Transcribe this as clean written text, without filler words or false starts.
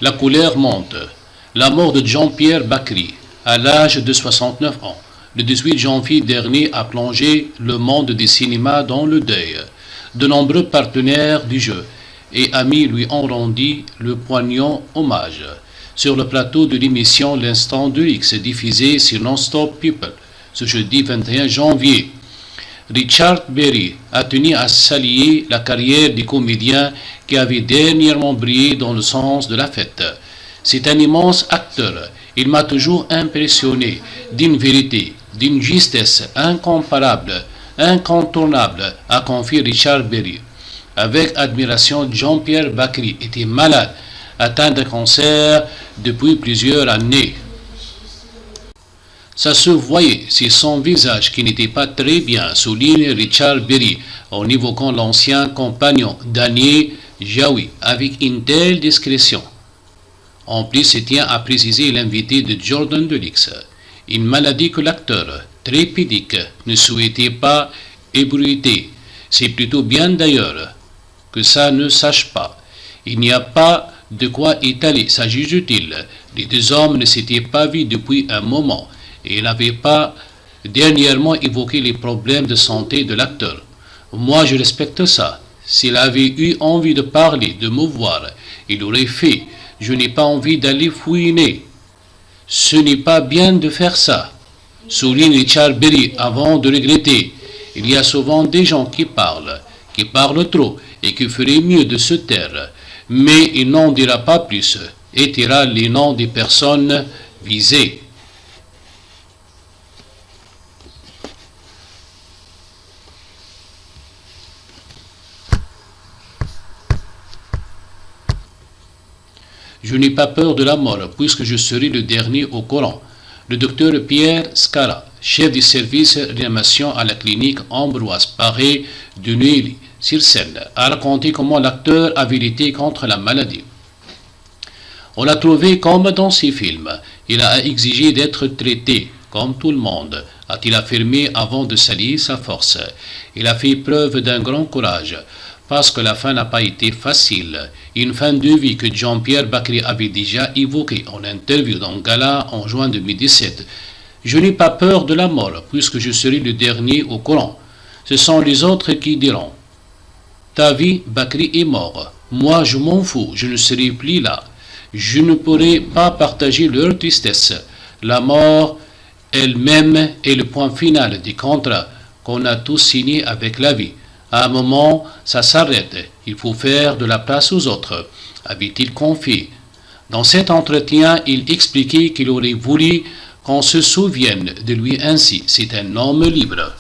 La colère monte. La mort de Jean-Pierre Bacri, à l'âge de 69 ans, le 18 janvier dernier a plongé le monde du cinéma dans le deuil. De nombreux partenaires du jeu et amis lui ont rendu le poignant hommage. Sur le plateau de l'émission L'Instant de X, diffusée sur Non-Stop People, ce jeudi 21 janvier, Richard Berry a tenu à saluer la carrière du comédien qui avait dernièrement brillé dans le sens de la fête. C'est un immense acteur. Il m'a toujours impressionné d'une vérité, d'une justesse incomparable, incontournable, a confié Richard Berry. Avec admiration, Jean-Pierre Bacri était malade, atteint de cancer depuis plusieurs années. Ça se voyait, c'est son visage qui n'était pas très bien, souligne Richard Berry, en évoquant l'ancien compagnon Daniel Jaoui avec une telle discrétion. En plus, se tient à préciser l'invité de Jordan Delix, une maladie que l'acteur, très pudique, ne souhaitait pas ébruiter. C'est plutôt bien d'ailleurs que ça ne sache pas. Il n'y a pas de quoi étaler, s'ajuste-t-il. Les deux hommes ne s'étaient pas vus depuis un moment et n'avaient pas dernièrement évoqué les problèmes de santé de l'acteur. Moi, je respecte ça. S'il avait eu envie de parler, de me voir, il l'aurait fait. Je n'ai pas envie d'aller fouiner. Ce n'est pas bien de faire ça, souligne Richard Berry avant de regretter. Il y a souvent des gens qui parlent trop et qui feraient mieux de se taire. Mais il n'en dira pas plus et tira les noms des personnes visées. Je n'ai pas peur de la mort, puisque je serai le dernier au courant. Le docteur Pierre Scala, chef du service réanimation à la clinique Ambroise Paré de Neuilly-sur-Seine, a raconté comment l'acteur avait lutté contre la maladie. On l'a trouvé comme dans ses films. Il a exigé d'être traité, comme tout le monde, a-t-il affirmé avant de saluer sa force. Il a fait preuve d'un grand courage, parce que la fin n'a pas été facile. Une fin de vie que Jean-Pierre Bacri avait déjà évoquée en interview dans Gala en juin 2017. Je n'ai pas peur de la mort, puisque je serai le dernier au courant. Ce sont les autres qui diront. Ta vie, Bacri est mort. Moi, je m'en fous, je ne serai plus là. Je ne pourrai pas partager leur tristesse. La mort elle-même est le point final du contrat qu'on a tous signé avec la vie. À un moment, ça s'arrête. Il faut faire de la place aux autres, avait-il confié. Dans cet entretien, il expliquait qu'il aurait voulu qu'on se souvienne de lui ainsi. C'est un homme libre.